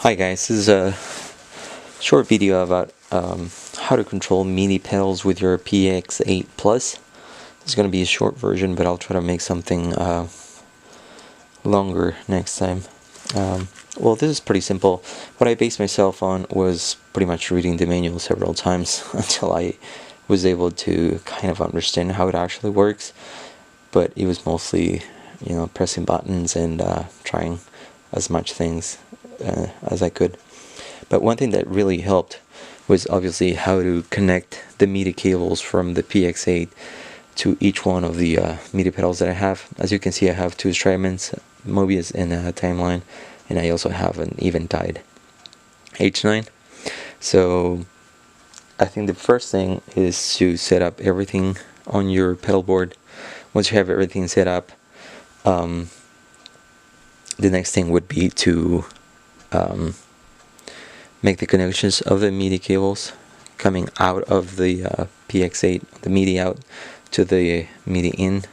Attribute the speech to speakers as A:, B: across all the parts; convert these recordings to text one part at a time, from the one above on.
A: Hi guys, this is a short video about how to control MIDI pedals with your PX8 Plus. It's going to be a short version, but I'll try to make something longer next time. Well, this is pretty simple. What I based myself on was pretty much reading the manual several times until I was able to kind of understand how it actually works. But it was mostly, pressing buttons and trying as much things as I could. But one thing that really helped was obviously how to connect the MIDI cables from the PX8 to each one of the MIDI pedals that I have. As you can see, I have two Strymons, Mobius and a Timeline, and I also have an Eventide H9. So I think the first thing is to set up everything on your pedal board. Once you have everything set up, the next thing would be to make the connections of the MIDI cables coming out of the PX8, the MIDI out to the MIDI in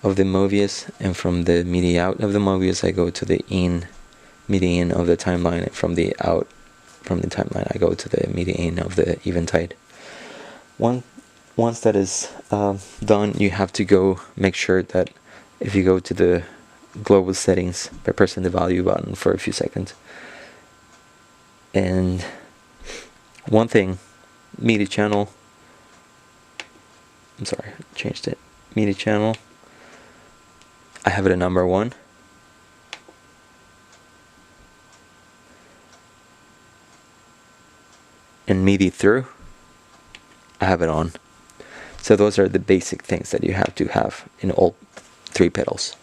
A: of the Mobius, and from the MIDI out of the Mobius I go to the MIDI in of the Timeline, and from the out from the Timeline I go to the MIDI in of the Eventide. Once that is done, you have to go make sure that if you go to the global settings by pressing the value button for a few seconds. And one thing, MIDI channel, I'm sorry, I changed it. MIDI channel, I have it at number 1. And MIDI through, I have it on. So those are the basic things that you have to have in all 3 pedals.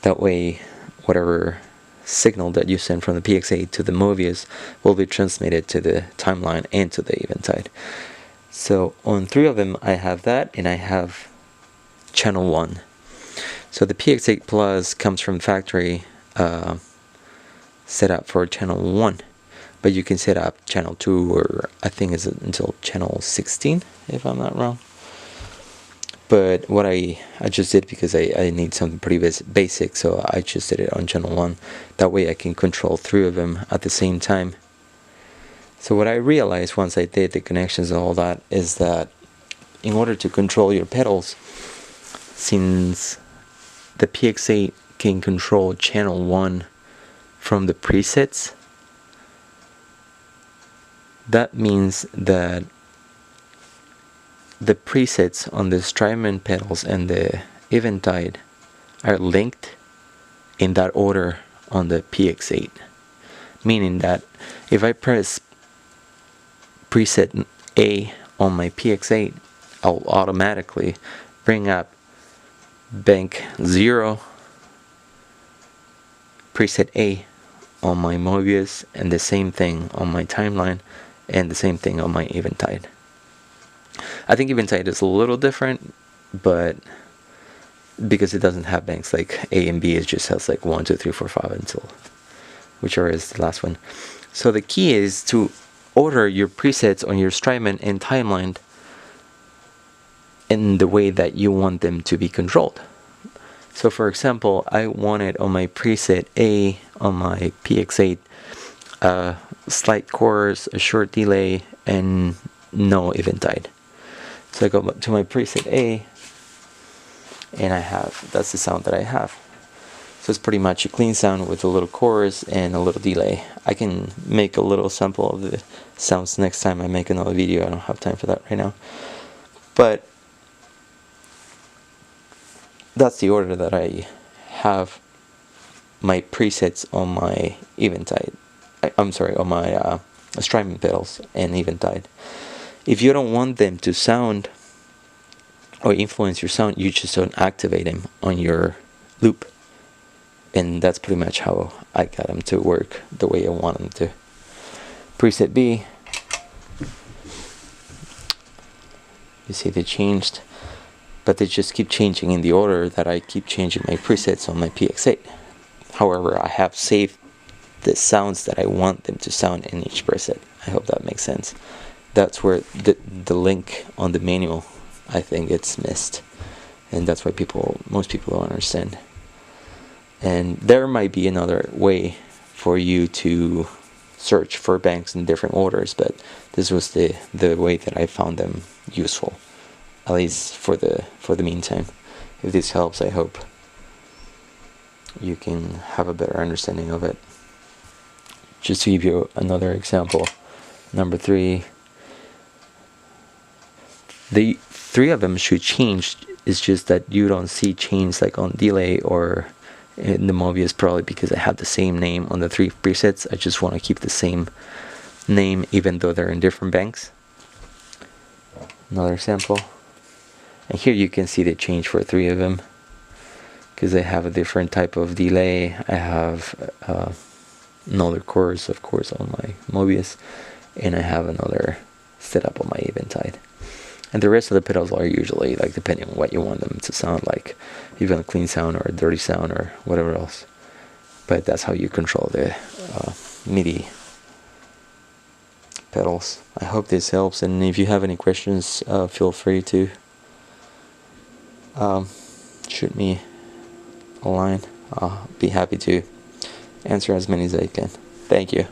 A: That way, whatever signal that you send from the PX8 to the Mobius will be transmitted to the Timeline and to the Eventide. So on 3 of them I have that, and I have channel 1. So the PX8 Plus comes from factory set up for channel 1, but you can set up channel 2, or I think it's until channel 16 if I'm not wrong. But what I just did, because I need something pretty basic, so I just did it on channel 1. That way I can control 3 of them at the same time. So what I realized once I did the connections and all that is that in order to control your pedals, since the PX8 can control channel 1 from the presets, that means that the presets on the Strymon pedals and the Eventide are linked in that order on the PX8. Meaning that if I press preset A on my PX8, I'll automatically bring up bank 0, preset A on my Mobius, and the same thing on my Timeline, and the same thing on my Eventide. I think Eventide is a little different, but because it doesn't have banks like A and B, it just has like 1, 2, 3, 4, 5 until whichever is the last one. So the key is to order your presets on your Strymon and Timeline in the way that you want them to be controlled. So for example, I wanted on my preset A on my PX8 a slight chorus, a short delay, and no Eventide. So I go to my preset A, and that's the sound that I have. So it's pretty much a clean sound with a little chorus and a little delay. I can make a little sample of the sounds next time I make another video. I don't have time for that right now. But that's the order that I have my presets on my Eventide. I'm sorry, on my Strymon pedals and Eventide. If you don't want them to sound or influence your sound, you just don't activate them on your loop. And that's pretty much how I got them to work the way I want them to. Preset B, you see they changed, but they just keep changing in the order that I keep changing my presets on my PX8. However, I have saved the sounds that I want them to sound in each preset. I hope that makes sense. That's where the link on the manual, I think, it's missed, and that's why most people don't understand. And there might be another way for you to search for banks in different orders, but this was the way that I found them useful, at least for the meantime. If this helps, I hope you can have a better understanding of it. Just to give you another example, number 3, the 3 of them should change. It's just that you don't see change like on delay or in the Mobius, probably because I have the same name on the 3 presets. I just want to keep the same name even though they're in different banks. Another example, and here you can see the change for 3 of them because I have a different type of delay. I have another chorus, of course, on my Mobius, and I have another setup on my Eventide. And the rest of the pedals are usually like depending on what you want them to sound like, even a clean sound or a dirty sound or whatever else. But that's how you control the MIDI pedals. I hope this helps, and if you have any questions, feel free to shoot me a line. I'll be happy to answer as many as I can. Thank you.